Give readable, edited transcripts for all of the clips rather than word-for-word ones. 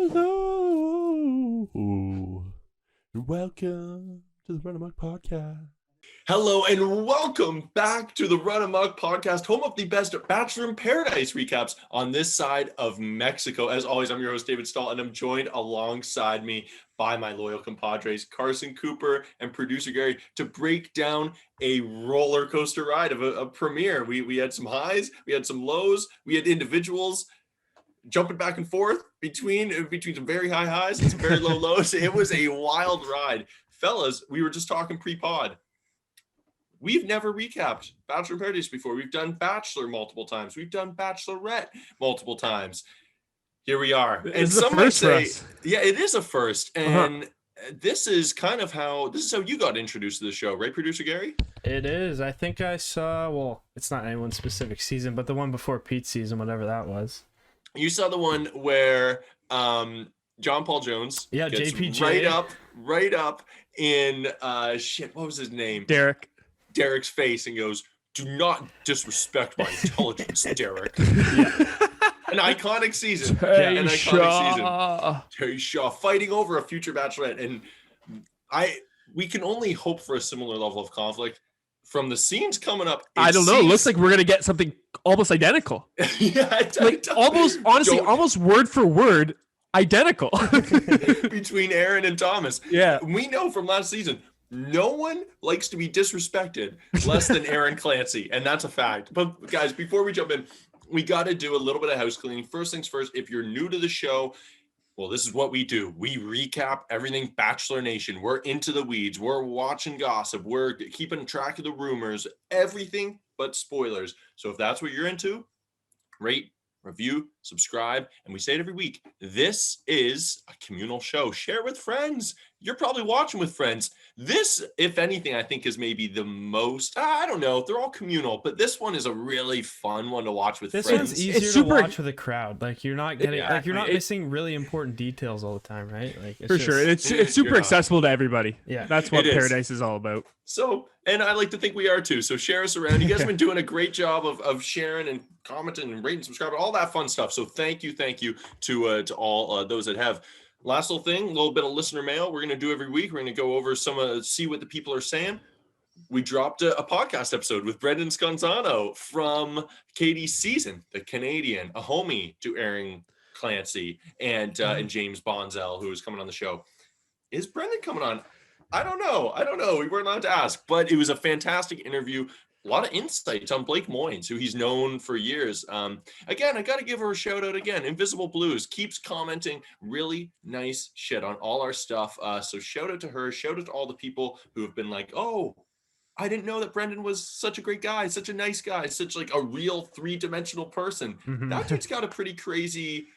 Hello, and welcome to the Run Amok Podcast. Hello and welcome back to the Run Amok Podcast, home of the best Bachelor in Paradise recaps on this side of Mexico. As always, I'm your host, David Stahl, and I'm joined alongside me by my loyal compadres, Carson, Cooper, and producer Gary, to break down a roller coaster ride of a premiere. We had some highs, we had some lows, we had individuals jumping back and forth between some very high highs and some very low lows. It was a wild ride. Fellas, we were just talking pre-pod. We've never recapped Bachelor in Paradise before. We've done Bachelor multiple times. We've done Bachelorette multiple times. Here we are. And some might say, yeah, it is a first. And this is how you got introduced to the show, right, producer Gary? It is. I think I saw, well, it's not anyone's specific season, but the one before Pete's season, whatever that was. You saw the one where John Paul Jones gets JPJ right up in what was his name? Derek's face and goes, "Do not disrespect my intelligence, Derek." Yeah. An iconic season. Terry Shaw fighting over a future bachelorette. And we can only hope for a similar level of conflict from the scenes coming up. I don't know. It looks like we're going to get something almost identical. Yeah. Almost word for word identical. Between Aaron and Thomas. Yeah. We know from last season, no one likes to be disrespected less than Aaron Clancy. And that's a fact. But guys, before we jump in, we got to do a little bit of house cleaning. First things first, if you're new to the show, well, this is what we do. We recap everything Bachelor Nation. We're into the weeds. We're watching gossip. We're keeping track of the rumors, everything but spoilers. So if that's what you're into, rate, review, subscribe. And we say it every week. This is a communal show. Share with friends. You're probably watching with friends. This, if anything, I think is maybe the most, I don't know, they're all communal, but this one is a really fun one to watch with friends. This one's easier to watch with a crowd. Like you're not getting, you're not missing really important details all the time, right? Like it's super accessible to everybody. Yeah, that's what Paradise is all about. So, and I like to think we are too. So share us around. You guys have been doing a great job of sharing and commenting and rating, subscribing, all that fun stuff. So thank you to all those that have. Last little thing, a little bit of listener mail we're going to do every week. We're going to go over see what the people are saying. We dropped a podcast episode with Brendan Sconzano from Katie's season, the Canadian, a homie to Aaron Clancy and James Bonzel, who is coming on the show. Is Brendan coming on? I don't know. We weren't allowed to ask, but it was a fantastic interview. A lot of insights on Blake Moynes, who he's known for years. Again, I got to give her a shout out again. Invisible Blues keeps commenting really nice shit on all our stuff. So shout out to her. Shout out to all the people who have been like, oh, I didn't know that Brendan was such a great guy, such a nice guy, such like a real three-dimensional person. Mm-hmm. That dude's got a pretty crazy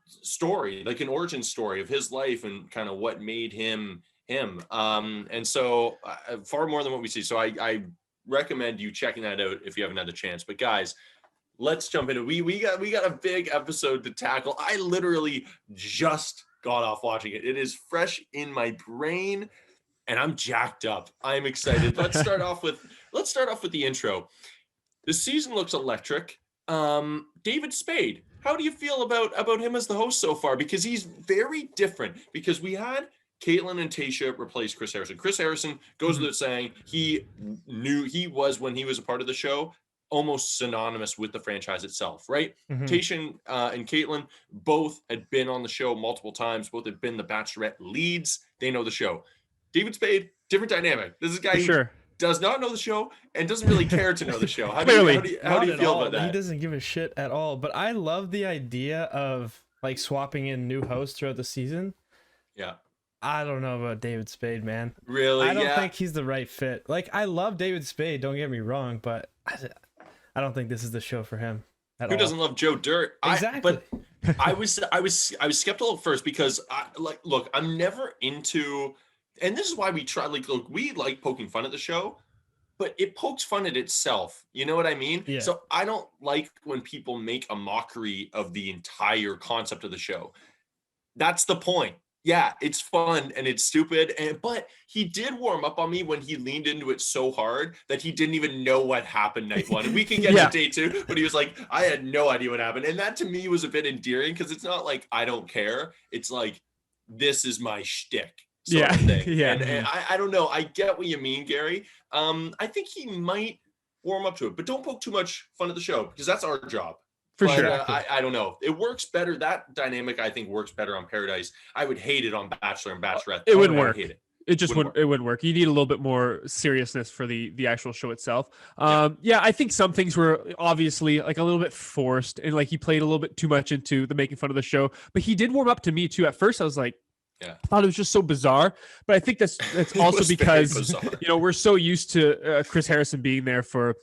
story, like an origin story of his life and kind of what made him him. And so far more than what we see. So I recommend you checking that out if you haven't had a chance. But guys, let's jump into it. We got a big episode to tackle. I literally just got off watching it. It is fresh in my brain and I'm jacked up. I'm excited. Let's start off with the intro. The season looks electric. David Spade, how do you feel about him as the host so far? Because he's very different. Because we had Caitlin and Tayshia replaced Chris Harrison. Chris Harrison goes without saying, he was, when he was a part of the show, almost synonymous with the franchise itself, right? Tayshia and Caitlin both had been on the show multiple times. Both had been the Bachelorette leads. They know the show. David Spade, different dynamic. This is a guy who does not know the show and doesn't really care to know the show. How do you feel about that? He doesn't give a shit at all. But I love the idea of like swapping in new hosts throughout the season. Yeah. I don't know about David Spade, man. Really? I don't think he's the right fit. Like, I love David Spade, don't get me wrong, but I don't think this is the show for him at all. Who doesn't love Joe Dirt? Exactly. But I was skeptical at first because look, I'm never into, and this is why we try, we like poking fun at the show, but it pokes fun at itself. You know what I mean? Yeah. So I don't like when people make a mockery of the entire concept of the show. That's the point. Yeah, it's fun and it's stupid, but he did warm up on me when he leaned into it so hard that he didn't even know what happened night one. And we can get to day two, but he was like, I had no idea what happened. And that to me was a bit endearing because it's not like I don't care. It's like, this is my shtick sort of thing. And I don't know. I get what you mean, Gary. I think he might warm up to it, but don't poke too much fun at the show because that's our job. For sure. I don't know. It works better. That dynamic, I think, works better on Paradise. I would hate it on Bachelor and Bachelorette. It wouldn't work. Hate it. It just wouldn't. It wouldn't work. You need a little bit more seriousness for the actual show itself. I think some things were obviously like a little bit forced, and like he played a little bit too much into the making fun of the show. But he did warm up to me too. At first, I was like, I thought it was just so bizarre. But I think that's also because we're so used to Chris Harrison being there for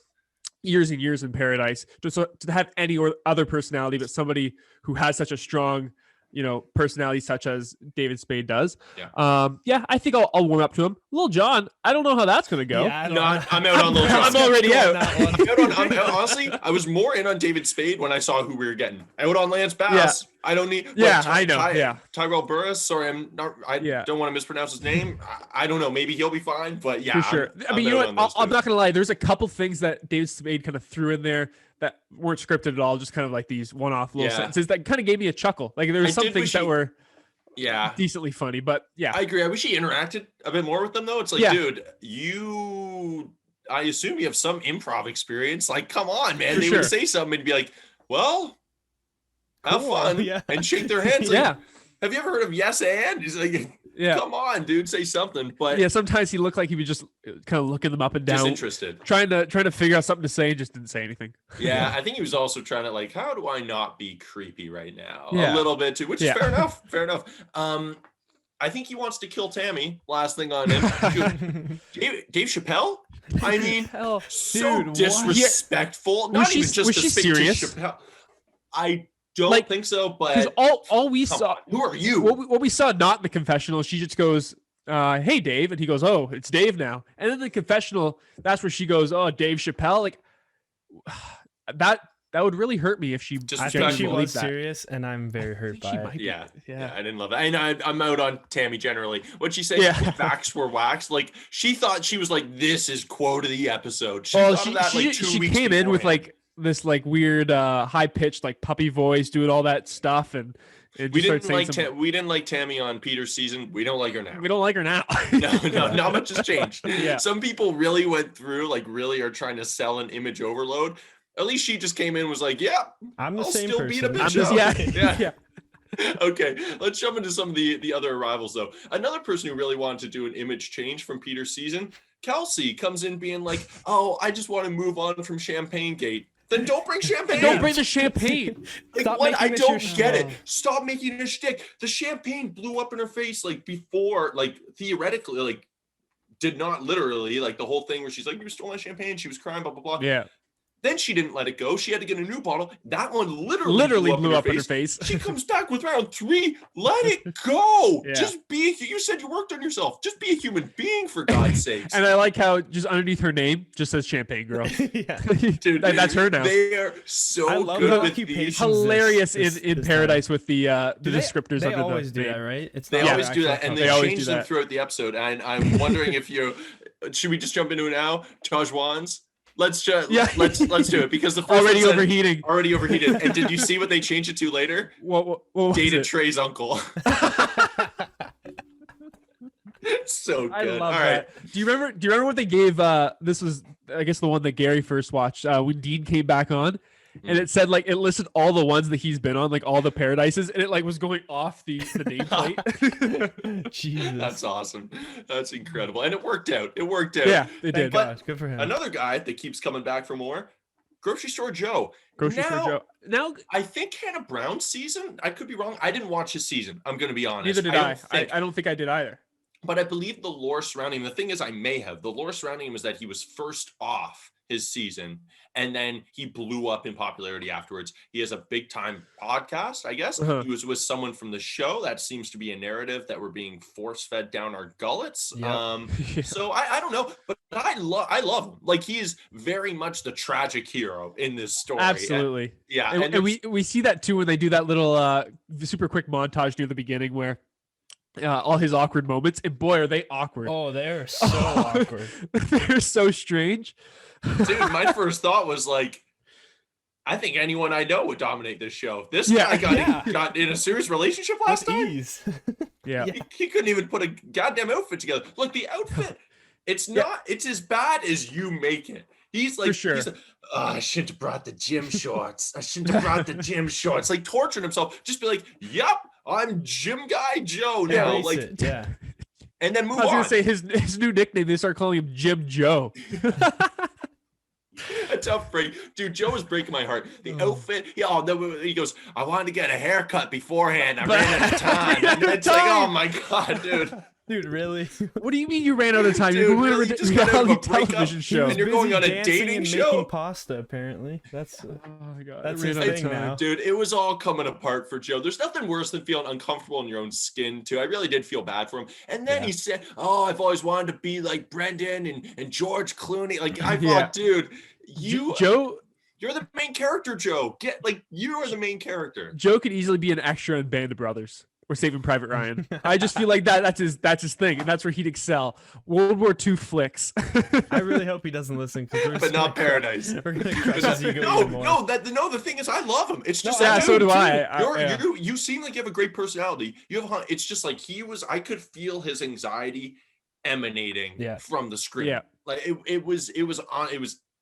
years and years in Paradise, just to have any or other personality, but somebody who has such a strong, personality such as David Spade does. I think I'll warm up to him. Lil Jon, I don't know how that's going to go. I'm out on Lil Jon. I'm already out. Honestly, I was more in on David Spade when I saw who we were getting. Out on Lance Bass. Yeah. I don't need. I know. Tyrell Burris. Sorry, I'm not. I don't want to mispronounce his name. I don't know. Maybe he'll be fine. But for sure. I'm I'm not gonna lie. There's a couple things that David Spade kind of threw in there that weren't scripted at all. Just kind of like these one-off little sentences that kind of gave me a chuckle. Like there were some things that were decently funny. But I agree. I wish he interacted a bit more with them though. It's like, dude, I assume you have some improv experience. Like, come on, man. They would say something and be like, well, have fun and shake their hands. Like, have you ever heard of yes and? He's like, come on, dude, say something. But sometimes he looked like he was just kind of looking them up and down, disinterested, trying to figure out something to say, and just didn't say anything. I think he was also trying to like, how do I not be creepy right now? A little bit too, which is fair enough. Fair enough. I think he wants to kill Tammy. Last thing on him, Dave Chappelle. I mean, so disrespectful. Not even just was she serious? Chappelle. I don't think so, but all we saw. Who are you? What we saw not in the confessional, she just goes, "Hey, Dave," and he goes, "Oh, it's Dave now." And then the confessional, that's where she goes, "Oh, Dave Chappelle." Like that would really hurt me if she. I think she was serious, and I'm very hurt by it. Yeah, I didn't love it. I'm out on Tammy generally. What she said, facts were waxed. Like she thought she was like, "This is quote of the episode." She came in with like this like weird high pitched like puppy voice, doing all that stuff, and we didn't like Tammy on Peter's season. We don't like her now. We don't like her now. no, not much has changed. Some people really went through, like really are trying to sell an image overload. At least she just came in and was like, I'm the I'll same still person. beat a bitch Yeah. Okay, let's jump into some of the other arrivals though. Another person who really wanted to do an image change from Peter's season, Kelsey, comes in being like, "Oh, I just want to move on from Champagne Gate." Then don't bring champagne. Don't bring the champagne. Like, what? I don't get it. Stop making it a shtick. The champagne blew up in her face like before, like theoretically, like did not literally, like the whole thing where she's like, "You stole my champagne." She was crying, blah blah blah. Yeah. Then she didn't let it go. She had to get a new bottle. That one literally blew up in her face. She comes back with round 3. Let it go. Just be. You said you worked on yourself. Just be a human being, for God's sakes. And I like how just underneath her name just says Champagne Girl. Dude, that's her now. They are so good with these. Hilarious in Paradise with the descriptors. They always do that, right? They always do that, and they change them throughout the episode. And I'm wondering if should we just jump into it now? Tajwan's. Let's do it because the first already overheating. Already overheated. And did you see what they changed it to later? What dated Trey's uncle. So good. I love that. Do you remember what they gave? This was, I guess, the one that Gary first watched when Dean came back on. And it said, like, it listed all the ones that he's been on, like all the Paradises, and it like was going off the nameplate. Jesus, that's awesome. That's incredible, and it worked out. Yeah, it did. Gosh, good for him. Another guy that keeps coming back for more, Grocery Store Joe. Now, I think Hannah Brown's season. I could be wrong. I didn't watch his season. I'm going to be honest. Neither did I. I don't think I did either. But I believe the lore surrounding him. The thing is, I may have. The lore surrounding him is that he was first off his season, and then he blew up in popularity afterwards. He has a big time podcast, I guess. He was with someone from the show. That seems to be a narrative that we're being force fed down our gullets. So I don't know, but I love him. Like, he is very much the tragic hero in this story. Absolutely. And we see that too when they do that little super quick montage near the beginning where all his awkward moments, and boy, are they awkward. Oh, they're so awkward. They're so strange. Dude, my first thought was like, I think anyone I know would dominate this show. This Yeah. guy got in a serious relationship last With time. ease. Yeah. He couldn't even put a goddamn outfit together. Look, the outfit, it's not, it's as bad as you make it. He's like, For sure. he's like, oh, I shouldn't have brought the gym shorts. I shouldn't have brought the gym shorts. Like torturing himself. Just be like, yep, I'm Gym Guy Joe now. Embrace Like, it, yeah. and then move I was on. gonna say his new nickname. They start calling him Jim Joe. A tough break. Dude, Joe is breaking my heart. The outfit, he goes, I wanted to get a haircut beforehand. I ran out of time. And it's like, oh my God, dude. Dude, really? What do you mean you ran out of time? Dude, You're doing really? a You just got out of a reality breakup? television He show. was And you're going busy on a dancing dating and show? making pasta, apparently. That's Oh my God. That's I ran his out of thing time. now. Dude, it was all coming apart for Joe. There's nothing worse than feeling uncomfortable in your own skin, too. I really did feel bad for him. And then he said, oh, I've always wanted to be like Brendan and George Clooney. Like, I thought, Yeah. dude, Joe you're the main character, Joe. You are the main character. Joe could easily be an extra in Band of Brothers or Saving Private Ryan. I just feel like that's his thing, and that's where he'd excel. World War II flicks. I really hope he doesn't listen, But not Paradise. We're gonna crush his ego even more. The thing is, I love him. It's just Yeah, that so dude, do I. You seem like you have a great personality. It's just like I could feel his anxiety emanating from the screen. Yeah. Like it was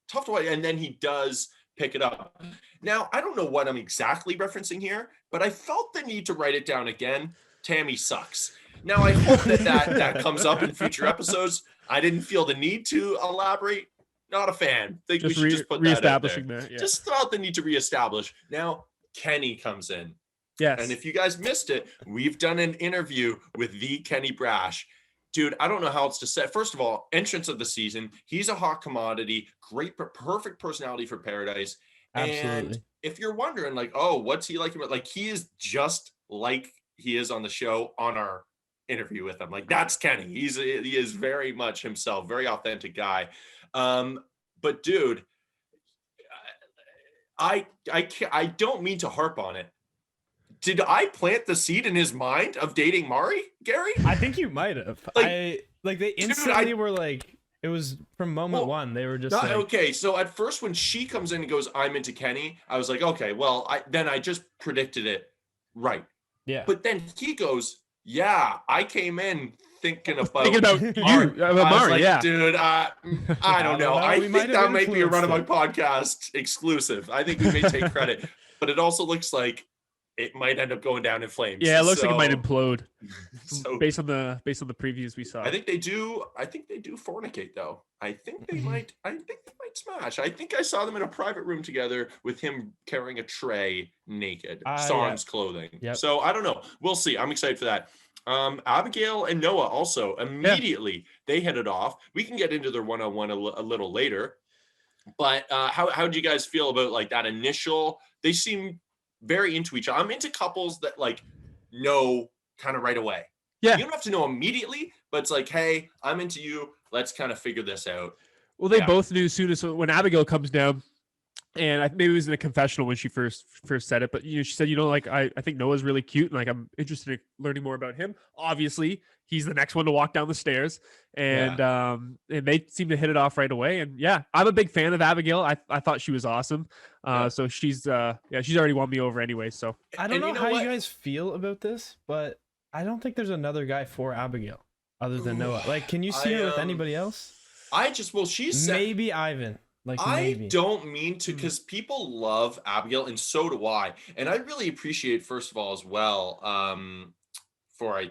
tough to watch, and then he does pick it up. Now, I don't know what I'm exactly referencing here, but I felt the need to write it down again. Tammy sucks. Now, I hope that comes up in future episodes. I didn't feel the need to elaborate. Not a fan. Think we should just put that out there. Reestablishing that. Yeah. Just felt the need to reestablish. Now, Kenny comes in. Yes. And if you guys missed it, we've done an interview with the Kenny Brash. Dude, I don't know how else to say. First of all, entrance of the season. He's a hot commodity. Great, perfect personality for Paradise. Absolutely. And if you're wondering, like, oh, what's he like? Like, he is just like he is on the show on our interview with him. Like, that's Kenny. He is very much himself, very authentic guy. But dude, I don't mean to harp on it. Did I plant the seed in his mind of dating Mari, Gary? I think you might have. They instantly were like, it was from moment one. They were just like, okay. So at first, when she comes in and goes, "I'm into Kenny," I was like, okay, well, I just predicted it right. Yeah. But then he goes, "Yeah, I came in thinking about Mari, like, yeah, dude. I don't know. I We think that might be a Run influenced Amok podcast exclusive. I think we may take credit, but it also looks like it might end up going down in flames. Yeah, it looks like it might implode. So based on the previews we saw. I think they do fornicate though. I think they might smash. I think I saw them in a private room together with him carrying a tray naked, sans clothing. Yep. So I don't know. We'll see. I'm excited for that. Abigail and Noah also immediately they hit it off. We can get into their one-on-one a little later. But how do you guys feel about like that initial? They seem very into each other. I'm into couples that like know kind of right away. Yeah. You don't have to know immediately, but it's like, hey, I'm into you. Let's kind of figure this out. Well, they both knew as soon as when Abigail comes down, and maybe it was in a confessional when she first said it, but she said, like I think Noah's really cute, and like I'm interested in learning more about him. Obviously, he's the next one to walk down the stairs, and they seem to hit it off right away. And yeah, I'm a big fan of Abigail. I thought she was awesome. So she's already won me over anyway. So I don't know how you guys feel about this, but I don't think there's another guy for Abigail other than Noah. Like, can you see her with anybody else? She's maybe Ivan. Like, maybe. I don't mean to, because people love Abigail, and so do I. And I really appreciate, first of all, as well, before I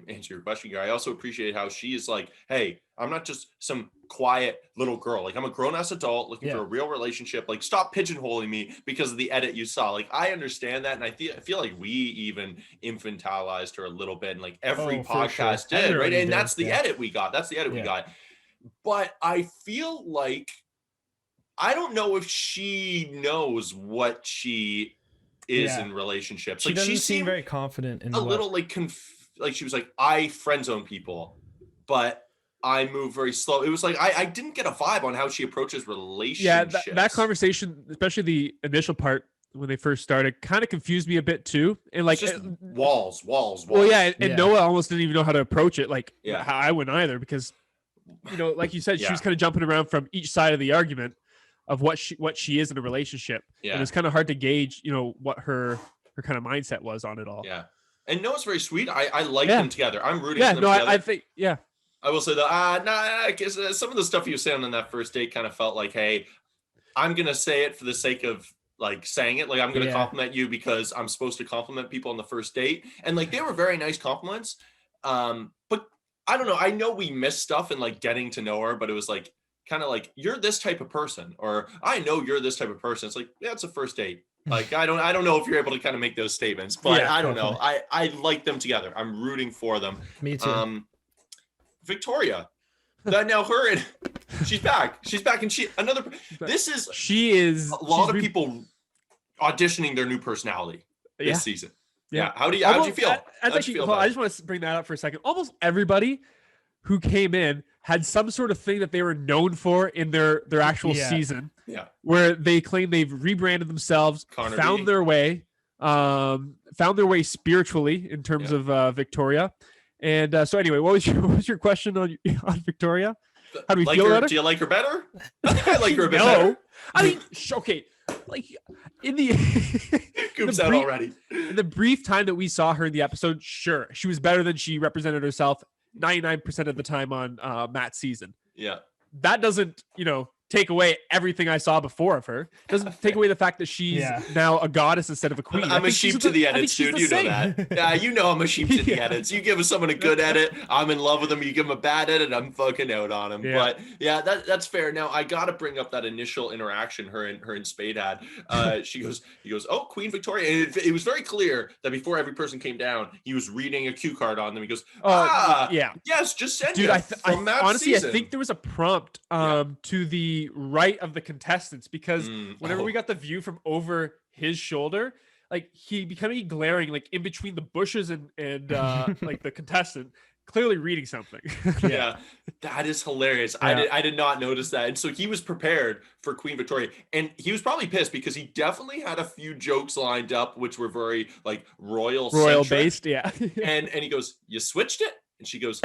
answer your question, Gary, I also appreciate how she is like, hey, I'm not just some quiet little girl. Like, I'm a grown-ass adult looking for a real relationship. Like, stop pigeonholing me because of the edit you saw. Like, I understand that, and I feel like we even infantilized her a little bit, and like every podcast did, Everybody right? And did, that's the edit we got. That's the edit we got. But I feel like I don't know if she knows what she is in relationships. She like doesn't she seem seemed very confident in a little like she was like, I friend zone people, but I move very slow. It was like I didn't get a vibe on how she approaches relationships. Yeah, that conversation, especially the initial part, when they first started kind of confused me a bit too. And like It's just walls. Well, yeah, and Yeah. Noah almost didn't even know how to approach it. Like Yeah. how I wouldn't either, because like you said, she Yeah. was kind of jumping around from each side of the argument of what she is in a relationship. Yeah. And it's kind of hard to gauge, what her kind of mindset was on it all. Yeah. And Noah's very sweet. I like Yeah. them together. I'm rooting Yeah, for them no, together. I think, yeah. I will say that I guess some of the stuff he was saying on that first date kind of felt like, hey, I'm gonna say it for the sake of like saying it. Like I'm gonna compliment you because I'm supposed to compliment people on the first date. And like they were very nice compliments. But I don't know. I know we missed stuff in like getting to know her, but it was like kind of like you're this type of person, or I know you're this type of person. It's like, yeah, it's a first date. Like I don't know if you're able to kind of make those statements, but I don't know. I like them together. I'm rooting for them. Me too. Victoria. Now her and she's back. She's back, and she is a lot of people auditioning their new personality this season. Yeah. How'd you feel? I just want to bring that up for a second. Almost everybody who came in had some sort of thing that they were known for in their actual season. Yeah. Where they claim they've rebranded themselves, found their way spiritually in terms of Victoria. And so anyway, what was your question on Victoria? How do we feel about her? Do you like her better? I think I like her a bit better. I mean, okay. Like in the Coop's out already. In the brief time that we saw her in the episode, sure, she was better than she represented herself 99% of the time on Matt's season. Yeah. That doesn't, take away everything I saw before of her. Doesn't take away the fact that she's now a goddess instead of a queen. I'm a sheep to the edits, dude. You know that. Yeah, I'm a sheep to the edits. You give someone a good edit, I'm in love with them. You give them a bad edit, I'm fucking out on them. Yeah. But yeah, that's fair. Now I gotta bring up that initial interaction her and Spade had. He goes, oh, Queen Victoria. And it was very clear that before every person came down, he was reading a cue card on them. He goes, yes, just send dude. Honestly, season. I think there was a prompt to the right of the contestants, because whenever we got the view from over his shoulder, like he becoming glaring like in between the bushes and like the contestant clearly reading something. Yeah, that is hilarious. Yeah. I did not notice that. And so he was prepared for Queen Victoria, and he was probably pissed because he definitely had a few jokes lined up which were very like royal based. And he goes, you switched it? And she goes,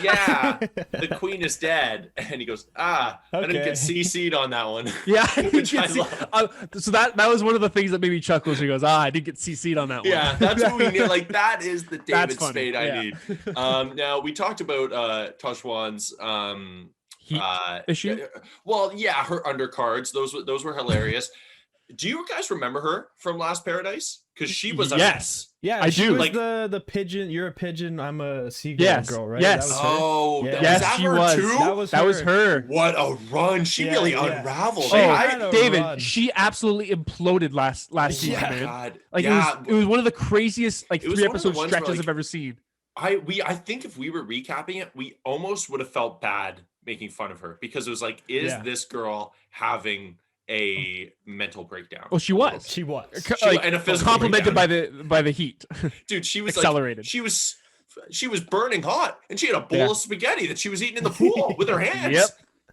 yeah, the queen is dead. And he goes, I didn't get CC'd on that one. Yeah. So that was one of the things that made me chuckle. She goes, I didn't get CC'd on that one. Yeah, that's what we need. Like, that is the David Spade I need. Now, we talked about Tajwan's heat issue. Well, yeah, her undercards. Those were hilarious. Do you guys remember her from Last Paradise? Because she was a mess. Yeah, I she do. was like the pigeon. You're a pigeon. I'm a seagull girl, right? Yes. That she her was. Too? That was her. What a run! She really unraveled. David, she absolutely imploded last season, man. God. Like it was one of the craziest 3-episode stretches I've ever seen. I think if we were recapping it, we almost would have felt bad making fun of her, because it was like, is this girl having a mental breakdown? Well, she was. And a physical complimented by the heat. Dude, she was accelerated. Like, she was burning hot, and she had a bowl of spaghetti that she was eating in the pool with her hands. Yep.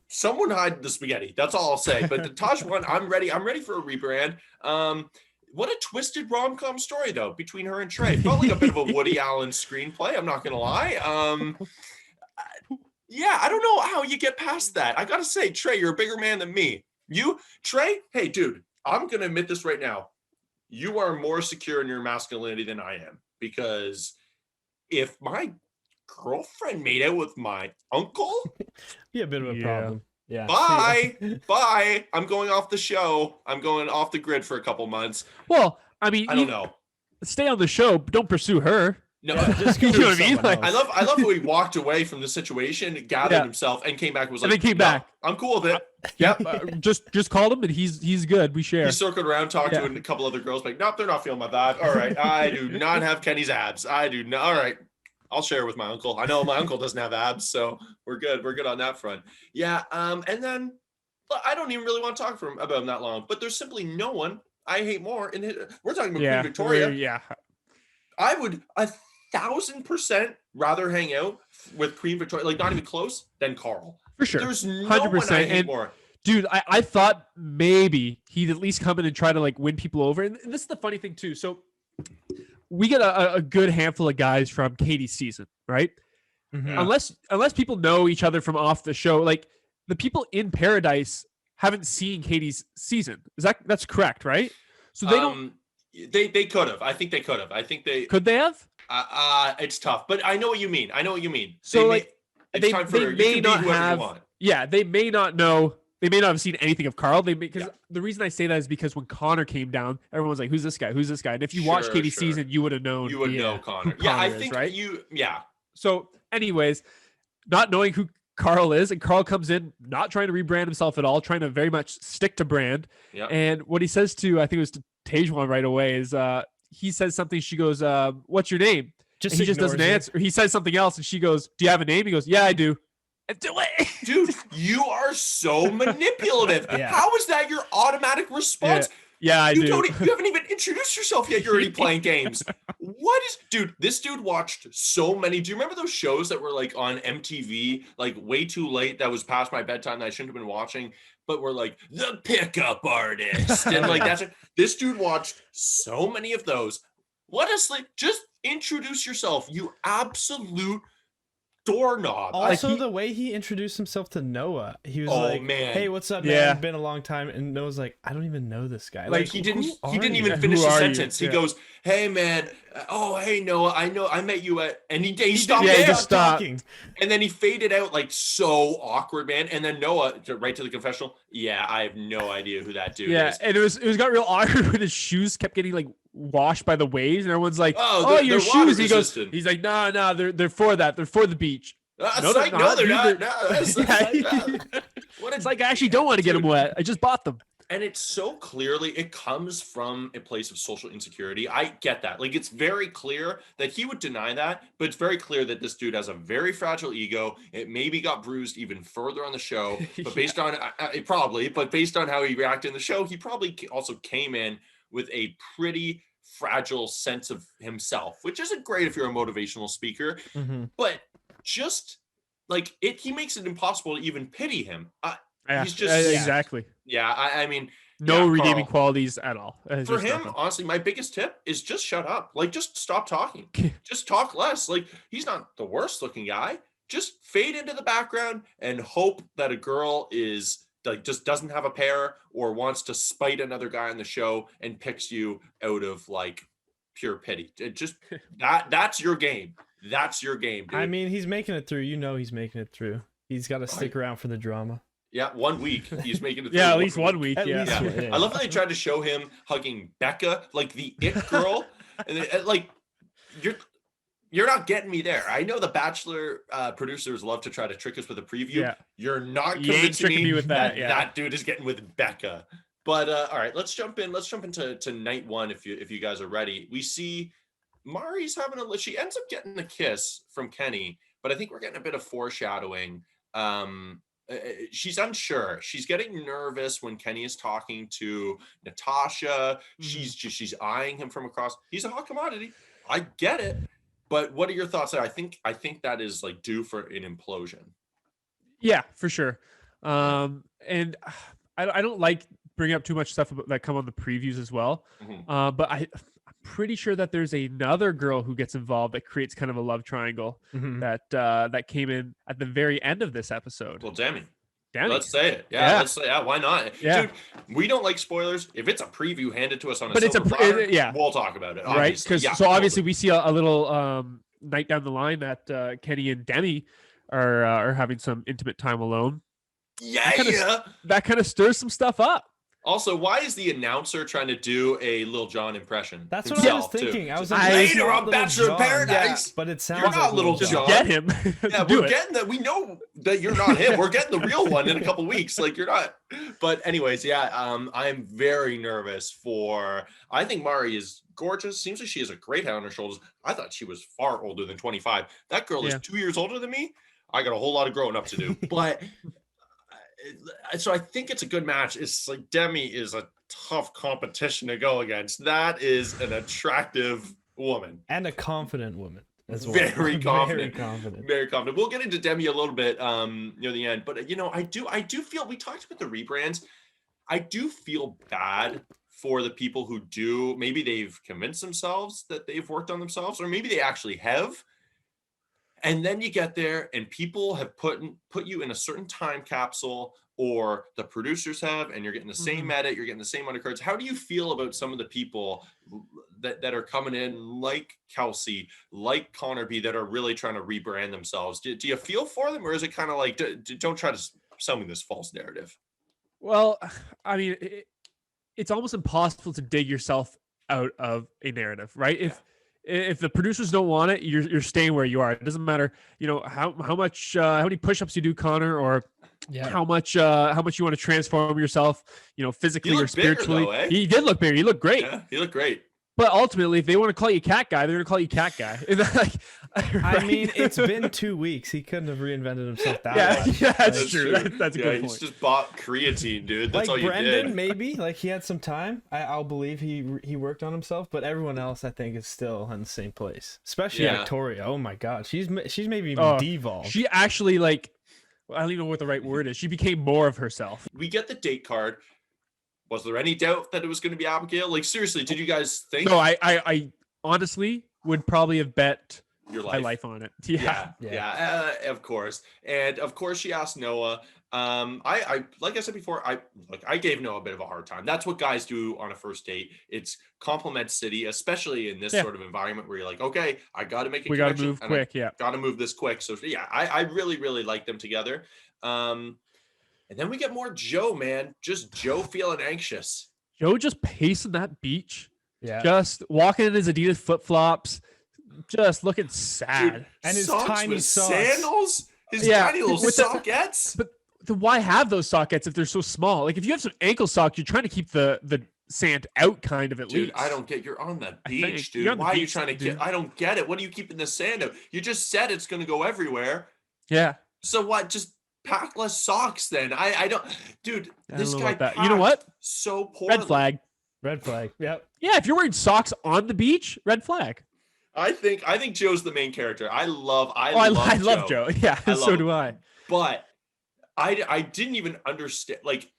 Someone hide the spaghetti. That's all I'll say. But the Tajwan, I'm ready. I'm ready for a rebrand. What a twisted rom-com story though between her and Trey. Felt like a bit of a Woody Allen screenplay. I'm not gonna lie. Yeah, I don't know how you get past that. I gotta say, Trey, you're a bigger man than me. You, Trey, hey, dude, I'm going to admit this right now. You are more secure in your masculinity than I am, because if my girlfriend made out with my uncle, be a bit of a problem. Yeah. Bye. I'm going off the show. I'm going off the grid for a couple months. Well, I mean, I don't know. Stay on the show, but don't pursue her. No, just you know what I mean? Like, I love how he walked away from the situation, gathered himself, and came back. And was like, and then came back. I'm cool with it. Yep. Just called him, and he's good. We share. He circled around, talked to a couple other girls, like, nope, they're not feeling my vibe. All right, I do not have Kenny's abs. I do not. All right, I'll share with my uncle. I know my uncle doesn't have abs, so we're good. We're good on that front. Yeah. And then I don't even really want to talk about him that long. But there's simply no one I hate more. We're talking about Queen Victoria. Yeah. I would 1,000% rather hang out with Queen Victoria, like not even close, than Carl. For sure. There's no 100%. one I hate more. Dude, I thought maybe he'd at least come in and try to like win people over. And this is the funny thing too. So we get a good handful of guys from Katie's season, right? Mhm. Unless people know each other from off the show, like the people in Paradise haven't seen Katie's season. That's correct, right? So they don't. They could have. I think they could have. I think they Could they have? It's tough, but I know what you mean. So it's time for you can be whoever you want. Yeah, they may not know. They may not have seen anything of Carl. Because the reason I say that is because when Connor came down, everyone was like, "Who's this guy? Who's this guy?" And if you watched Katie's season, you would have known. You would know Connor. Connor I is, think right? Yeah. So, anyways, not knowing who Carl is, and Carl comes in not trying to rebrand himself at all, trying to very much stick to brand. Yeah. And what he says to, I think it was to Tajwan right away, is he says something. She goes, "What's your name?" And he just doesn't answer. He says something else, and she goes, "Do you have a name?" He goes, "Yeah, I do." And do it. Dude, you are so manipulative. Yeah. How is that your automatic response? Yeah, I do. You haven't even introduced yourself yet. You're already playing games. Dude, this dude watched so many. Do you remember those shows that were like on MTV, like way too late, that was past my bedtime that I shouldn't have been watching, but were like the pickup artist? And like this dude watched so many of those. Honestly, just introduce yourself, you absolute doorknob. Also, the way he introduced himself to Noah, he was like, man. "Hey, what's up, man? Yeah. It's been a long time." And Noah's like, "I don't even know this guy." Like he didn't even you? finish Who the are you? sentence. Yeah. He goes, "Hey man, hey Noah, I met you at," and he stopped Yeah, he there. just stopped. talking. And then he faded out like so awkward, man. And then Noah, right to the confessional. Yeah, I have no idea who that dude Yeah, is. and it was got real awkward when his shoes kept getting like washed by the waves, and everyone's like, Oh, "Oh, they're your water shoes." He goes, resistant. he's like, "No, they're for that. They're for the beach." No, they're not. dude, No, that's Yeah. what It's like I actually don't want to get them wet. I just bought them. And it's so clearly, it comes from a place of social insecurity. I get that. Like, it's very clear that he would deny that, but it's very clear that this dude has a very fragile ego. It maybe got bruised even further on the show, but based on based on how he reacted in the show, he probably also came in with a pretty fragile sense of himself, which isn't great if you're a motivational speaker, but just like he makes it impossible to even pity him. He's just exactly. Yeah, I mean, No yeah, redeeming Carl, qualities at all. for him, honestly, my biggest tip is just shut up. Like, just stop talking. Just talk less. Like, he's not the worst looking guy. Just fade into the background and hope that a girl is like just doesn't have a pair or wants to spite another guy on the show and picks you out of like pure pity. It just that's your game. That's your game, dude. I mean, he's making it through. You know, he's making it through. He's got to stick around for the drama. Yeah, 1 week he's making it through. Yeah, at least 1 week. At Yeah. least. Yeah. I love how they tried to show him hugging Becca, like the it girl, and like you're not getting me there. I know the Bachelor producers love to try to trick us with a preview. Yeah. You're not You ain't convincing tricking me with that. Yeah. that dude is getting with Becca. But all right, let's jump into night one if you guys are ready. We see Mari's having she ends up getting a kiss from Kenny, but I think we're getting a bit of foreshadowing. She's unsure. She's getting nervous when Kenny is talking to Natasha. She's eyeing him from across. He's a hot commodity. I get it. But what are your thoughts there? I think that is like due for an implosion. Yeah, for sure. And I don't like bringing up too much stuff that come on the previews as well. But I'm pretty sure that there's another girl who gets involved that creates kind of a love triangle that came in at the very end of this episode. Well, Demi. Let's say it. Yeah, let's say why not? Yeah. Dude, we don't like spoilers. If it's a preview handed to us on a But it's silver platter, yeah, we'll talk about it. Right? Because obviously we see a little night down the line that Kenny and Demi are having some intimate time alone. Yeah, that kind of stirs some stuff up. Also, why is the announcer trying to do a Lil Jon impression? That's what I was thinking. Too? I was like, later on Bachelor in Paradise. Yeah, but it sounds you're not like Lil Just Jon. get him. Yeah, we're getting that. We know that you're not him. We're getting the real one in a couple weeks. Like, you're not. But anyways, yeah, I'm very nervous for. I think Mari is gorgeous. Seems like she has a great head on her shoulders. I thought she was far older than 25. That girl is 2 years older than me. I got a whole lot of growing up to do. But so I think it's a good match. It's like Demi is a tough competition to go against. That is an attractive woman and a confident woman. as well. Very confident. Very confident. Very confident. We'll get into Demi a little bit near the end, but I do feel, we talked about the rebrands. I do feel bad for the people who do. Maybe they've convinced themselves that they've worked on themselves, or maybe they actually have. And then you get there and people have put you in a certain time capsule, or the producers have, and you're getting the same edit, you're getting the same undercards. How do you feel about some of the people that are coming in, like Kelsey, like Connor B, that are really trying to rebrand themselves? Do you feel for them, or is it kind of like, don't try to sell me this false narrative? Well, I mean, it's almost impossible to dig yourself out of a narrative, right? Yeah. If the producers don't want it, you're staying where you are. It doesn't matter, how many push-ups you do, Connor, or how much you want to transform yourself, physically or spiritually. Bigger, though, eh? He did look bigger. He looked great. Yeah, he looked great. But ultimately, if they want to call you cat guy, they're going to call you cat guy. Right? I mean, it's been 2 weeks. He couldn't have reinvented himself that much. Yeah, that's true. That's a good point. He's just bought creatine, dude. That's like all you Brendan, did. maybe like he had some time. I'll believe he worked on himself, but everyone else I think is still in the same place. Especially Victoria. Oh my God, she's maybe even devolved. She actually I don't even know what the right word is. She became more of herself. We get the date card. Was there any doubt that it was going to be Abigail? Like, seriously, did you guys think? No, I honestly would probably have bet your my life on it. Yeah. Of course. And of course she asked Noah. I like I said before, I gave Noah a bit of a hard time. That's what guys do on a first date. It's compliment city, especially in this sort of environment where you're like, okay, I got to make a connection. We got to move quick. Got to move this quick. So yeah, I really, really like them together. And then we get more Joe, man. Just Joe feeling anxious. Joe just pacing that beach. Yeah. Just walking in his Adidas flip-flops. Just looking sad. Dude, and his socks tiny with socks. Sandals? His tiny little sockettes? But why have those sockets if they're so small? Like, if you have some ankle socks, you're trying to keep the sand out kind of at least. Dude, I don't get, you're on the beach, dude. Why are you trying to get, I don't get it. What are you keeping the sand out? You just said it's going to go everywhere. Yeah. So what? Just pack less socks then. I don't, dude, this guy that. You know what? So poorly. Red flag. Red flag. Yep. Yeah, if you're wearing socks on the beach, red flag. I think Joe's the main character. I love Joe. Yeah, so do I. But I didn't even understand. Like,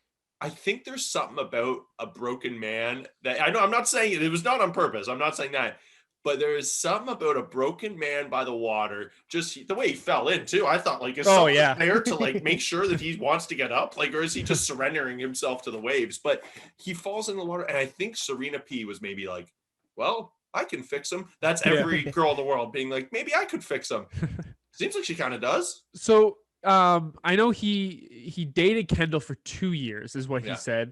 I think there's something about a broken man that I know. I'm not saying it was not on purpose. I'm not saying that. But there is something about a broken man by the water, just the way he fell in too. I thought, like, is someone there to like make sure that he wants to get up, like, or is he just surrendering himself to the waves? But he falls in the water, and I think Serena P was maybe like, well, I can fix him. That's every girl in the world being like, maybe I could fix him. Seems like she kind of does. So I know he dated Kendall for 2 years, is what he said.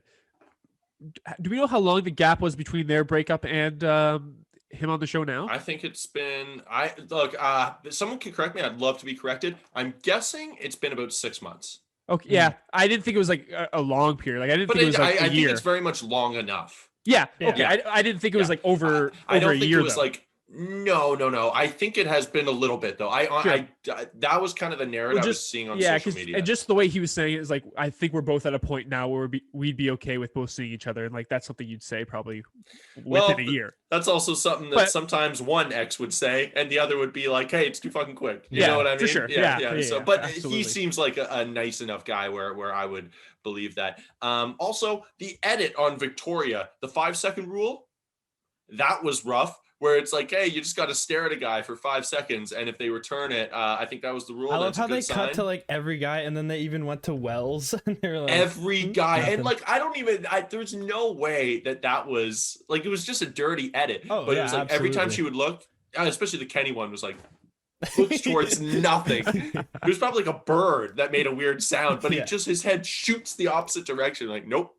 Do we know how long the gap was between their breakup and him on the show now? I think it's been, someone can correct me. I'd love to be corrected. I'm guessing it's been about 6 months. Okay. Yeah. I didn't think it was like a long period. Like, I didn't think it was like a year. I think it's very much long enough. Yeah. Okay. Yeah. I didn't think it was like over I don't a think year. It was like, no. I think it has been a little bit though. I that was kind of the narrative I was seeing on social media. And just the way he was saying it is like, I think we're both at a point now where we'd be okay with both seeing each other, and like that's something you'd say probably within a year. That's also something that sometimes one ex would say, and the other would be like, "Hey, it's too fucking quick." You know what I mean? For sure. Yeah. So, but absolutely. he seems like a nice enough guy where I would believe that. Also, the edit on Victoria, the 5-second rule, that was rough. Where it's like, hey, you just got to stare at a guy for 5 seconds, and if they return it, I think that was the rule. I love how they cut to like every guy, and then they even went to Wells, and they were like, every guy, and like there's no way that was like, it was just a dirty edit. But it was like every time she would look, especially the Kenny one, was like looks towards nothing. It was probably like a bird that made a weird sound, but his head shoots the opposite direction. Like nope,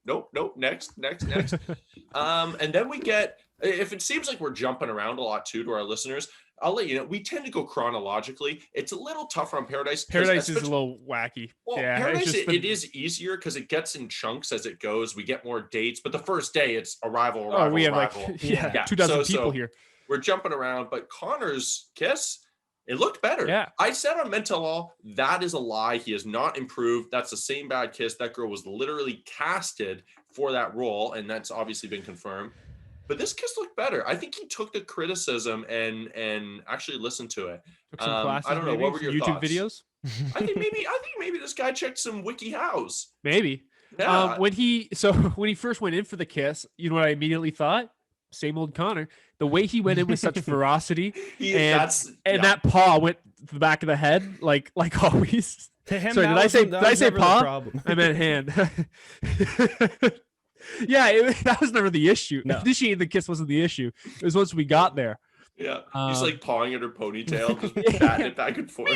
next. And then we get. If it seems like we're jumping around a lot too to our listeners, I'll let you know. We tend to go chronologically. It's a little tougher on Paradise. Paradise is a little wacky. Well, Paradise, it is easier because it gets in chunks as it goes. We get more dates, but the first day it's arrival. We have like 2,000 people here. We're jumping around, but Connor's kiss, it looked better. Yeah. I said on Mental Law, that is a lie. He has not improved. That's the same bad kiss. That girl was literally casted for that role, and that's obviously been confirmed. but this kiss looked better. I think he took the criticism and actually listened to it. Took some classes, I don't know. maybe, What were your YouTube thoughts? videos? I think maybe this guy checked some wiki hows. Maybe. Yeah. When he first went in for the kiss, you know what I immediately thought? Same old Connor. The way he went in with such ferocity, that paw went to the back of the head, like always. To him, sorry, did I say paw? Problem. I meant hand. Yeah, that was never the issue. No. Initiating the kiss wasn't the issue. It was once we got there. Yeah, he's like pawing at her ponytail, just patting it back and forth.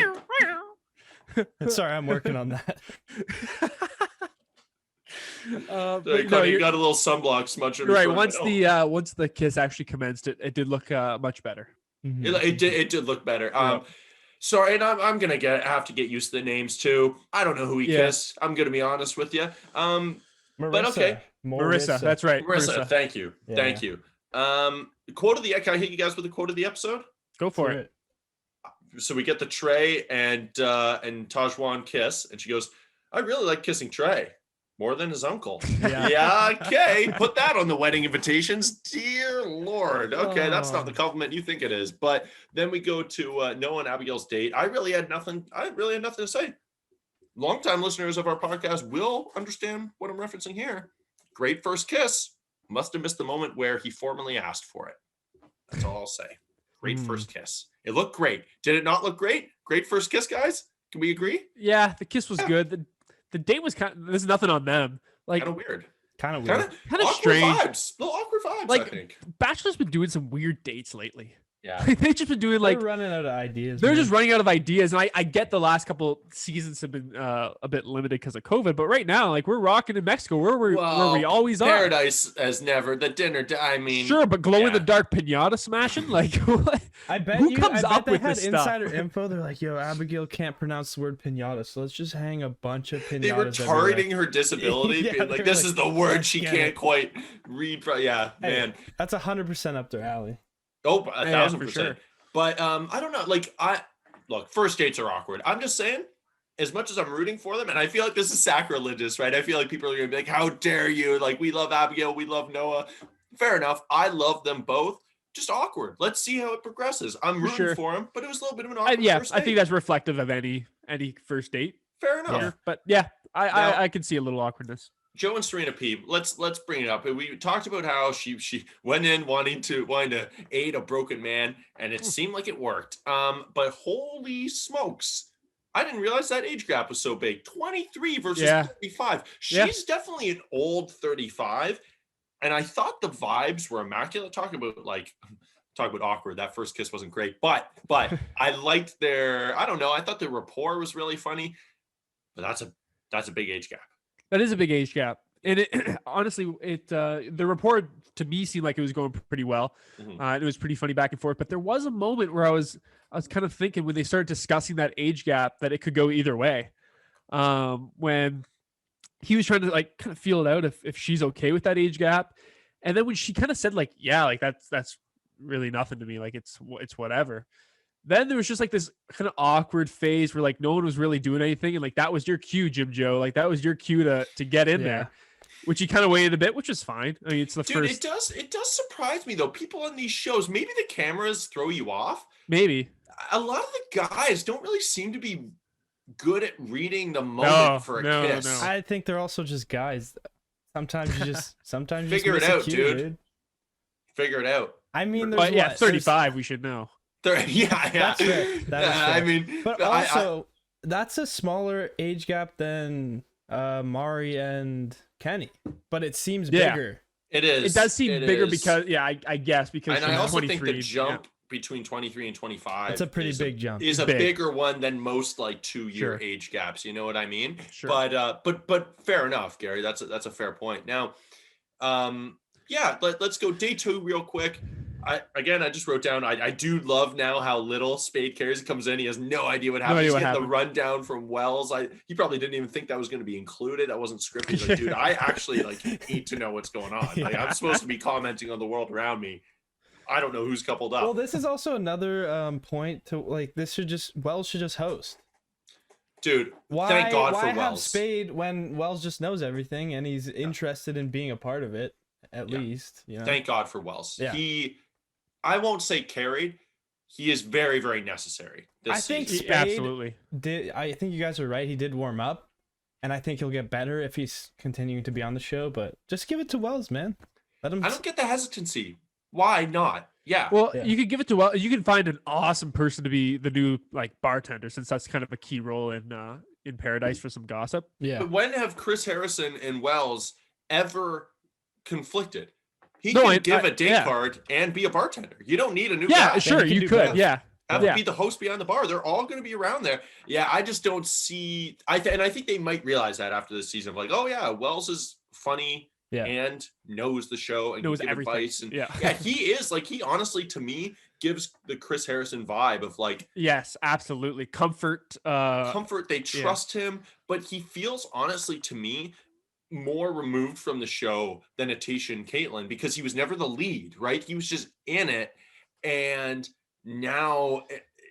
Sorry, I'm working on that. You got a little sunblock smudge on right. Once the kiss actually commenced, it did look much better. Mm-hmm. It did look better. Sorry, and I'm gonna have to get used to the names too. I don't know who he kissed. I'm gonna be honest with you. But okay, Marissa. That's right. Marissa. Thank you. Yeah. Thank you. Quote of the. Can I hit you guys with the quote of the episode? Go for it. So we get the Trey and Tajwan kiss, and she goes, "I really like kissing Trey more than his uncle." Yeah. Okay. Put that on the wedding invitations. Dear Lord. Okay, that's not the compliment you think it is. But then we go to Noah and Abigail's date. I really had nothing to say. Longtime listeners of our podcast will understand what I'm referencing here. Great first kiss. Must have missed the moment where he formally asked for it. That's all I'll say. Great first kiss. It looked great. Did it not look great? Great first kiss, guys. Can we agree? Yeah, the kiss was good. The date was there's nothing on them. Like kind of weird. Kind of strange. Vibes. Little awkward vibes, like, I think. Bachelor's been doing some weird dates lately. Yeah. They've just been doing They're running out of ideas. They're just running out of ideas. And I get the last couple seasons have been a bit limited because of COVID, but right now, like we're rocking in Mexico where we always are. Paradise as never. The dinner. I mean, sure, but glow in the dark pinata smashing, like what? I bet who comes up they with had this insider stuff? info. They're like, "Yo, Abigail can't pronounce the word pinata, so let's just hang a bunch of pinatas." They were targeting her disability, Yeah, being like, they were "This like, is the word "Let's she get can't it." quite read." Yeah, Hey, man. That's 100% up their alley. Oh, Yeah, 1,000%. for sure. But I don't know. Like look, first dates are awkward. I'm just saying, as much as I'm rooting for them, and I feel like this is sacrilegious, right? I feel like people are gonna be like, "How dare you?" Like, we love Abigail, we love Noah. Fair enough. I love them both. Just awkward. Let's see how it progresses. I'm rooting for them, but it was a little bit of an awkward first date. I think that's reflective of any first date. Fair enough. Yeah. But yeah, I can see a little awkwardness. Joe and Serena P. Let's bring it up. We talked about how she went in wanting to aid a broken man, and it seemed like it worked. But holy smokes, I didn't realize that age gap was so big. 23 versus 35. She's definitely an old 35, and I thought the vibes were immaculate. Talk about awkward. That first kiss wasn't great, but I liked their. I don't know. I thought the rapport was really funny, but that's a big age gap. That is a big age gap. And it honestly, the report to me seemed like it was going pretty well. And it was pretty funny back and forth. But there was a moment where I was kind of thinking when they started discussing that age gap that it could go either way. When he was trying to like kind of feel it out if she's okay with that age gap. And then when she kind of said like, yeah, like that's really nothing to me. Like it's whatever. Then there was just like this kind of awkward phase where like no one was really doing anything. And like, that was your cue, Jim Joe. Like that was your cue to get in there, which he kind of waited a bit, which was fine. I mean, it's the first. It does surprise me though. People on these shows, maybe the cameras throw you off. Maybe. A lot of the guys don't really seem to be good at reading the moment for a kiss. No. I think they're also just guys. Sometimes you just figure it out, dude. Figure it out. I mean, there's 35. We should know. Yeah. That's fair. That is fair. I mean, but also that's a smaller age gap than Mari and Kenny, but it seems bigger. It is. It does seem bigger because I guess because and I also think the 23, jump between 23 and 25 it's a pretty big jump. Is a bigger one than most like 2-year age gaps. You know what I mean? Sure. But fair enough, Gary. That's a fair point. Now, let's go day 2 real quick. I just wrote down, I do love now how little Spade cares. He comes in, he has no idea what happened. He's getting the rundown from Wells. He probably didn't even think that was going to be included. That wasn't scripted. He's like, dude, I actually need to know what's going on. Like, I'm supposed to be commenting on the world around me. I don't know who's coupled up. Well, this is also another point to like, Wells should just host. Dude, thank God for why Wells. have Spade when Wells just knows everything and he's interested in being a part of it? at least. You know? Thank God for Wells. Yeah. I won't say carried. He is very, very necessary this think season. Spade Absolutely. I think you guys are right. He did warm up, and I think he'll get better if he's continuing to be on the show. But just give it to Wells, man. Let him. I don't get the hesitancy. Why not? Yeah. Well, Yeah. you could give it to you can find an awesome person to be the new like bartender, since that's kind of a key role in Paradise for some gossip. Yeah. But when have Chris Harrison and Wells ever conflicted? He No, can I- give I- a date yeah. card and be a bartender. You don't need a new Yeah, guy. sure, he can you do could. both. Yeah. Have Yeah. be the host behind the bar. They're all going to be around there. Yeah, I just don't see. And I think they might realize that after this season, of like, oh yeah, Wells is funny and knows the show and Knows can give everything. advice. And Yeah. yeah, he is like, he honestly to me gives the Chris Harrison vibe of like Yes, absolutely. Comfort. comfort. They trust him, but he feels honestly to me more removed from the show than Atisha and Caitlin, because he was never the lead, right? He was just in it, and now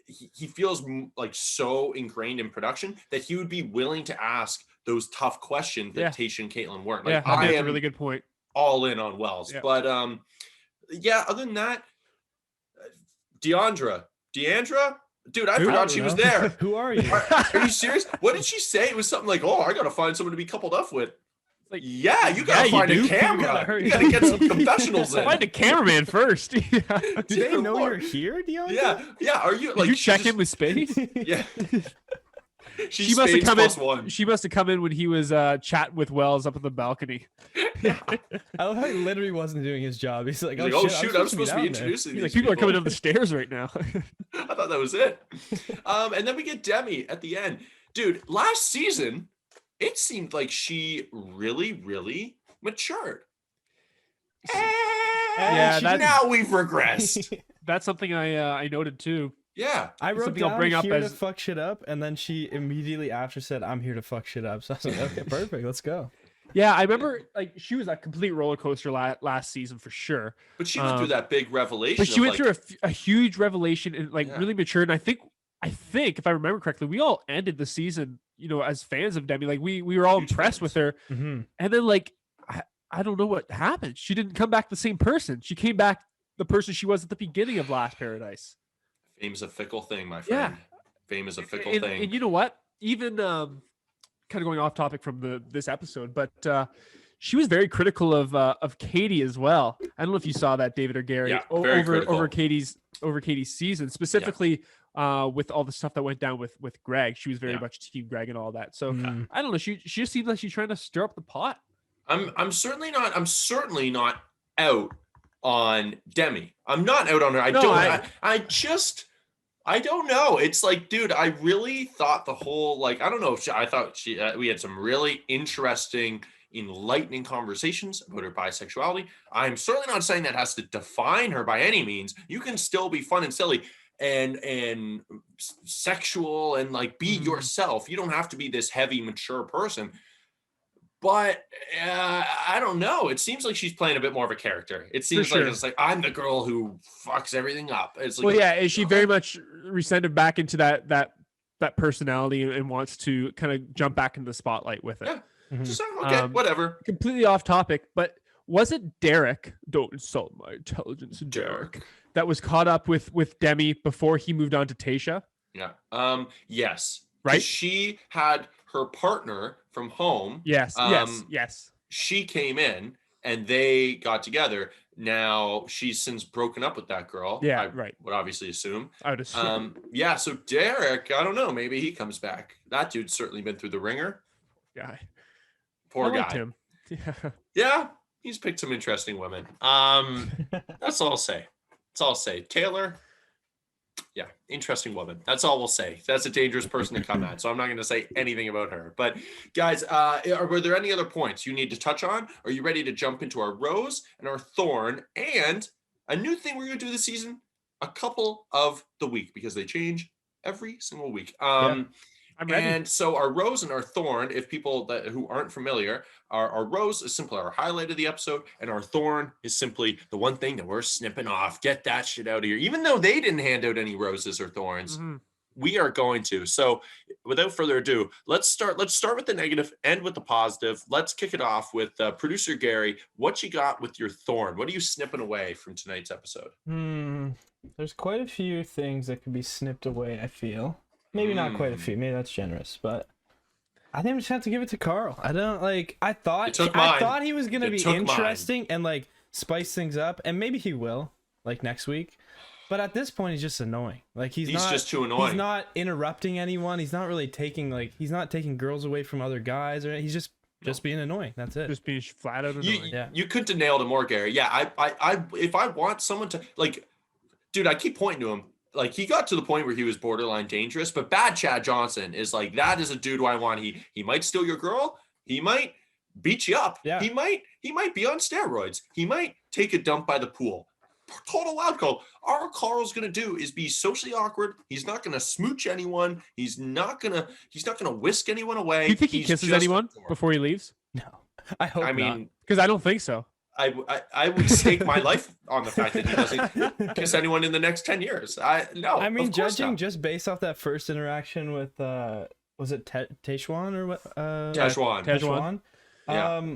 he feels like so ingrained in production that he would be willing to ask those tough questions that Atisha and Caitlin weren't. Like, I think that's am a really good point. all in on Wells, but yeah. Other than that, Deandra, dude, I forgot she was there. Who are you? Are you serious? What did she say? It was something like, "Oh, I gotta find someone to be coupled up with." Like, yeah, you gotta you find do. a You camera. gotta hurry. You gotta get some confessionals in. Find a cameraman first. Do they Dear know Lord. you're here, Dion? Yeah. Are you Did like? you check in with Spade? Yeah. She must have come in. +1. She must have come in when he was chatting with Wells up on the balcony. I love how he literally wasn't doing his job. He's like, He's oh, like, shit, I'm supposed to be down there." introducing He's like, these people are coming up the stairs right now. I thought that was it. And then we get Demi at the end. Dude, last season, it seemed like she really, really matured. Yeah, Now we've regressed. That's something I noted too. Yeah. I wrote Something I'll down bring up here to as- fuck shit up, and then she immediately after said, I'm here to fuck shit up. So I was like, okay, perfect, let's go. Yeah, I remember like she was a complete roller coaster last season for sure. But she went through that big revelation. But she of went like, through a huge revelation and like really matured. And I think if I remember correctly, we all ended the season, as fans of Demi, like we were all impressed with her. Mm-hmm. And then like I don't know what happened. She didn't come back the same person. She came back the person she was at the beginning of Last Paradise. Fame's a fickle thing, my friend. Fame is a fickle thing. And you know what? Even kind of going off topic from this episode, but she was very critical of Katie as well. I don't know if you saw that, David or Gary, Yeah, very critical. over Katie's season, specifically with all the stuff that went down with Greg. She was very much team Greg and all that. So I don't know. She just seems like she's trying to stir up the pot. I'm certainly not out on Demi. I'm not out on her. I don't know. It's like, dude, I really thought the whole, like, I don't know. I thought we had some really interesting, enlightening conversations about her bisexuality. I'm certainly not saying that has to define her by any means. You can still be fun and silly and sexual and like be yourself. You don't have to be this heavy, mature person. But I don't know. It seems like she's playing a bit more of a character. It seems like it's like, I'm the girl who fucks everything up. It's like, well, yeah, is she very much rescinded back into that personality and wants to kind of jump back into the spotlight with it? Yeah. Just okay, whatever. Completely off topic, but was it Derek? Don't insult my intelligence, Derek. That was caught up with Demi before he moved on to Tasha? Yeah. Yes. Right. She had her partner from home. Yes. Yes. She came in and they got together. Now she's since broken up with that girl. Yeah. I right. would obviously assume. I would assume. Yeah. So Derek, I don't know. Maybe he comes back. That dude's certainly been through the ringer. Guy. Poor I liked guy. him. Yeah. Yeah. He's picked some interesting women. That's all I'll say. That's all I'll say. Taylor. Yeah, interesting woman. That's all we'll say. That's a dangerous person to come at. So I'm not going to say anything about her. But guys, were there any other points you need to touch on? Are you ready to jump into our rose and our thorn and a new thing we're going to do this season? A couple of the week, because they change every single week. I'm ready. And so our rose and our thorn, if people who aren't familiar, our rose is simply our highlight of the episode, and our thorn is simply the one thing that we're snipping off. Get that shit out of here. Even though they didn't hand out any roses or thorns, we are going to. So without further ado, let's start with the negative, end with the positive. Let's kick it off with producer Gary. What you got with your thorn? What are you snipping away from tonight's episode? There's quite a few things that could be snipped away, I feel. Maybe not quite a few. Maybe that's generous, but I think I'm just gonna have to give it to Carl. I thought he was gonna be interesting and like spice things up, and maybe he will, like next week. But at this point, he's just annoying. Like he's just too annoying. He's not interrupting anyone. He's not really he's not taking girls away from other guys, or he's just being annoying. That's it. Just being flat out annoying. You couldn't have nailed it more, Gary. Yeah, I if I want someone to like, dude, I keep pointing to him. Like he got to the point where he was borderline dangerous, but bad Chad Johnson is like, that is a dude who I want. He might steal your girl. He might beat you up. Yeah. He might be on steroids. He might take a dump by the pool. Total wild call. All Carl's gonna do is be socially awkward. He's not gonna smooch anyone. He's not gonna whisk anyone away. Do you think he kisses anyone before he leaves? No, I hope I not. mean, because I don't think so. I would stake my life on the fact that he doesn't kiss anyone in the next 10 years. I mean, judging just based off that first interaction with was it Tajwan or what? Tajwan. Yeah.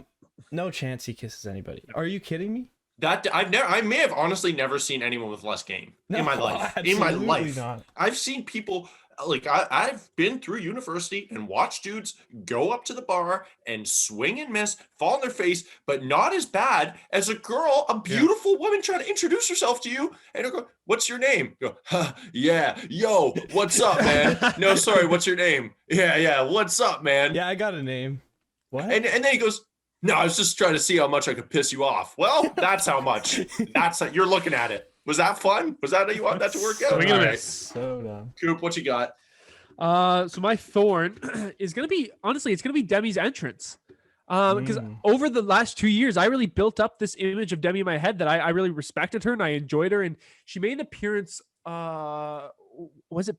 No chance he kisses anybody. Are you kidding me? That I may have honestly never seen anyone with less game in my life. In my life, not. I've seen people like I've been through university and watched dudes go up to the bar and swing and miss, fall on their face, but not as bad as a girl, a beautiful woman trying to introduce herself to you, and go, "What's your name?" You go, huh, "Yeah, yo, what's up, man?" "No, sorry, what's your name?" Yeah, what's up, man?" Yeah, I got a name. What? And then he goes, "No, I was just trying to see how much I could piss you off." Well, that's how much. You're looking at it. Was that fun? Was that how you want that to work out? Swing and All miss. So dumb. Coop, what you got? So my thorn is gonna be, honestly, it's gonna be Demi's entrance. Because over the last 2 years, I really built up this image of Demi in my head that I really respected her and I enjoyed her. And she made an appearance. Was it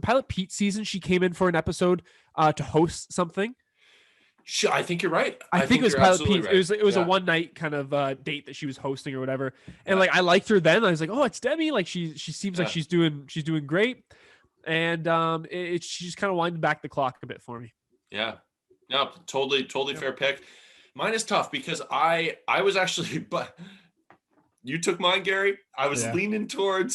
Pilot Pete season? She came in for an episode to host something. I think you're right. I think it was Pilot Pete. Right. It was a one night kind of date that she was hosting or whatever. And like I liked her then. I was like, oh, it's Demi. Like she seems like she's doing great. And she's kind of winding back the clock a bit for me. Yeah. No, totally fair pick. Mine is tough because I was actually, but you took mine, Gary. I was leaning towards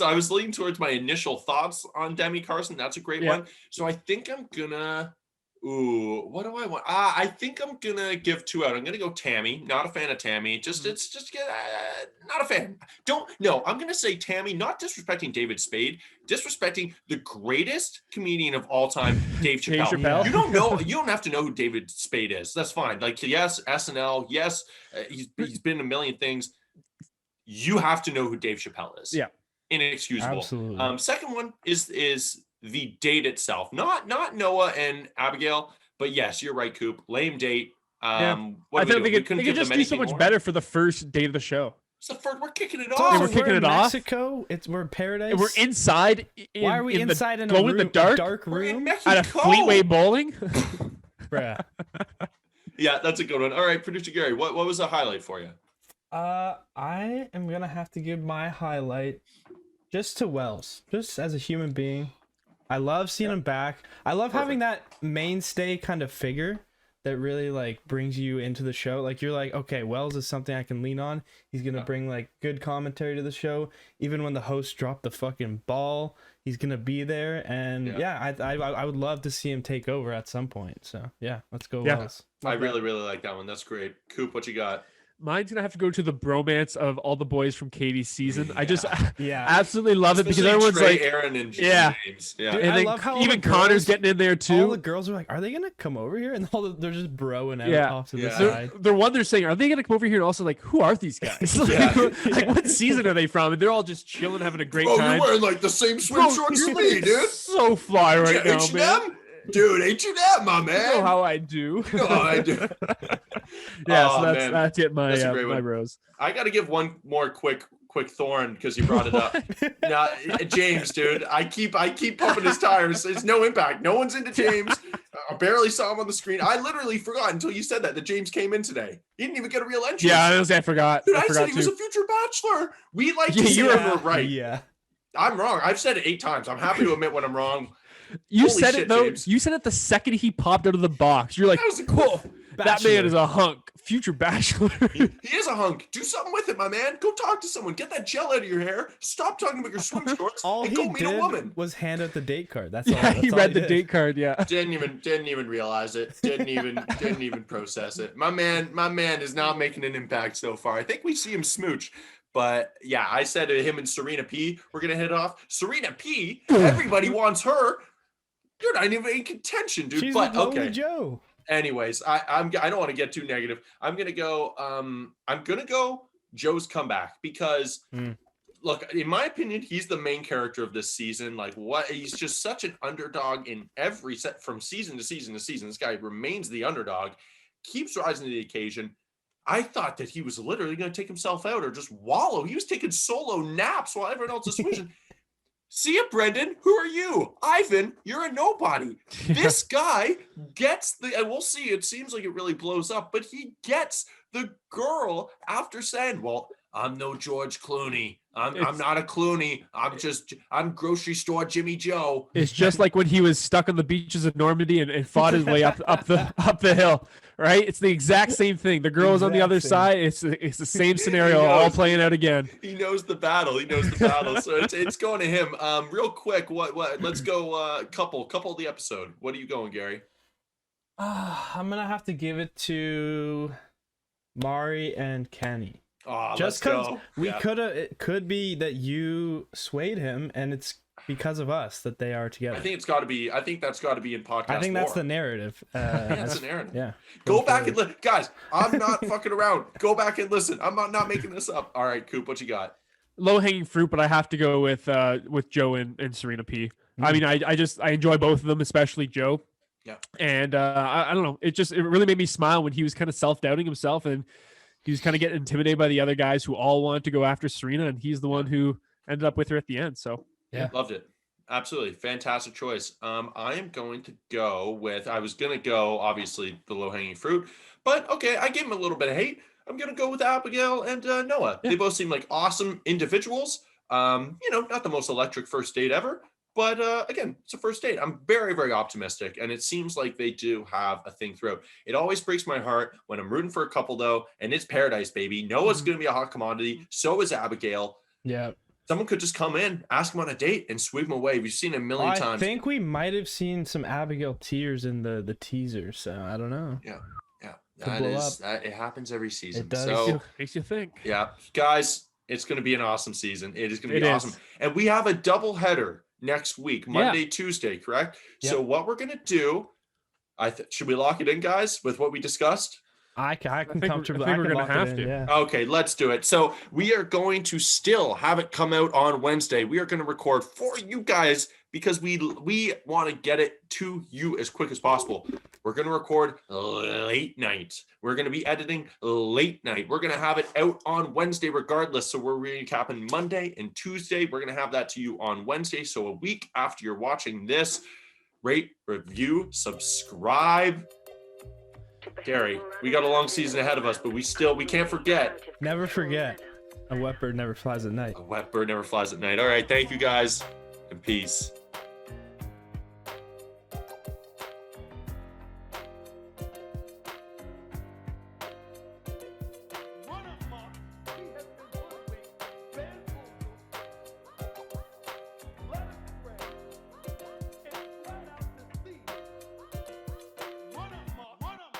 my initial thoughts on Demi Carson. That's a great one. So I think I'm gonna. Ooh, what do I want? I think I'm gonna give 2 out. I'm gonna go Tammy. Not a fan of Tammy. Not a fan. I'm gonna say Tammy. Not disrespecting David Spade, disrespecting the greatest comedian of all time, Dave Chappelle. You don't know. You don't have to know who David Spade is. That's fine. Like, yes, SNL. Yes, he's been in a million things. You have to know who Dave Chappelle is. Yeah, inexcusable. Absolutely. Second one is the date itself, not Noah and Abigail, but yes, you're right, Coop. Lame date. I think they could just do so much better for the first date of the show. It's the first, we're kicking it off. We're kicking it off. Mexico. We're in paradise. We're inside. Why are we inside in a glow in the dark room at a Fleetway bowling? Bruh. Yeah, that's a good one. All right, producer Gary, what was a highlight for you? I am gonna have to give my highlight just to Wells, just as a human being. I love seeing him back. I love having that mainstay kind of figure that really like brings you into the show. Like you're like, okay, Wells is something I can lean on. He's gonna bring like good commentary to the show. Even when the host dropped the fucking ball, he's gonna be there. And I would love to see him take over at some point. So yeah, let's go Wells. I really like that one. That's great. Coop, what you got? Mine's gonna have to go to the bromance of all the boys from Katie's season. I just absolutely love it because everyone's Trey, like Aaron and James. Dude, and I love how even Connor's getting in there too. All the girls are like, "Are they gonna come over here?" And they're just broing out off to the side. They're saying, "Are they gonna come over here?" And also like, "Who are these guys? Like, what season are they from?" And they're all just chilling, having a great time. You're wearing like the same swim shorts as me, dude. So fly right now, man. Dude, ain't you that, my man? You know how I do. You know how I do. So that's it. My rose. I got to give one more quick thorn because you brought it up. Now, James, dude, I keep pumping his tires. It's no impact. No one's into James. I barely saw him on the screen. I literally forgot until you said that James came in today. He didn't even get a real entrance. Yeah, honestly, I forgot. Dude, I said he was a future bachelor. We like to say we're right. Yeah. I'm wrong. I've said it 8 times. I'm happy to admit when I'm wrong. You Holy said shit, it though. James. You said it the second he popped out of the box. You're like, That was a whoa, that man Bachelor. is a hunk, future bachelor. He is a hunk. Do something with it, my man. Go talk to someone. Get that gel out of your hair. Stop talking about your swim shorts. All and he go meet a woman. did was hand out the date card. That's all. Yeah, That's he all read the did. date card. Yeah. Didn't even realize it. Didn't even process it. My man is not making an impact so far. I think we see him smooch. But yeah, I said to him and Serena P, we're gonna hit off. Serena P, everybody wants her. You're not even in contention, dude. She's But the Lonely okay. Joe. Anyways, I don't want to get too negative. I'm gonna go Joe's comeback because look, in my opinion, he's the main character of this season. Like he's just such an underdog in every set from season to season to season. This guy remains the underdog, keeps rising to the occasion. I thought that he was literally going to take himself out or just wallow. He was taking solo naps while everyone else is switching. See ya, Brendan. Who are you? Ivan, you're a nobody. This guy gets and we'll see, it seems like it really blows up, but he gets the girl after saying, well, I'm no George Clooney. I'm not a Clooney. I'm grocery store Jimmy Joe. It's just like when he was stuck on the beaches of Normandy and fought his way up the hill, right? It's the exact same thing. The girl is on the other side. It's the same scenario all playing out again. He knows the battle. So it's going to him. Real quick, what? Let's go. Couple of the episode. What are you going, Gary? I'm gonna have to give it to Mari and Kenny. Oh, Just because it could be that you swayed him, and it's because of us that they are together. I think that's got to be in podcast. I think that's the lore. narrative. That's the narrative. Yeah. Go back and listen, guys. I'm not fucking around. Go back and listen. I'm not making this up. All right, Coop, what you got? Low hanging fruit, but I have to go with Joe and Serena P. I mean, I enjoy both of them, especially Joe. Yeah. And I don't know. It really made me smile when he was kind of self-doubting himself, and he was kind of getting intimidated by the other guys who all wanted to go after Serena, and he's the one who ended up with her at the end. So yeah, loved it. Absolutely fantastic choice. I am going to go with. I was going to go obviously the low hanging fruit, but okay, I gave him a little bit of hate. I'm going to go with Abigail and Noah. Yeah. They both seem like awesome individuals. Not the most electric first date ever. But again, it's a first date. I'm very, very optimistic. And it seems like they do have a thing throughout. It always breaks my heart when I'm rooting for a couple, though. And it's paradise, baby. Noah's going to be a hot commodity. So is Abigail. Yeah. Someone could just come in, ask him on a date, and sweep him away. We've seen it a million times. I think we might have seen some Abigail tears in the teaser. So I don't know. Yeah. It happens every season. It does. So, makes you think. Yeah. Guys, it's going to be an awesome season. It is going to be awesome. And we have a double header next week, Monday, Tuesday, correct? Yep. So what we're going to do, should we lock it in, guys, with what we discussed? I can comfortably. I think we're going to have to. Yeah. Okay, let's do it. So we are going to still have it come out on Wednesday. We are going to record for you guys because we want to get it to you as quick as possible. We're going to record late night. We're going to be editing late night. We're going to have it out on Wednesday regardless. So we're recapping Monday and Tuesday. We're going to have that to you on Wednesday. So a week after you're watching this, rate, review, subscribe. Gary, we got a long season ahead of us, but we can't forget. Never forget, a wet bird never flies at night. A wet bird never flies at night. All right, thank you guys, and peace.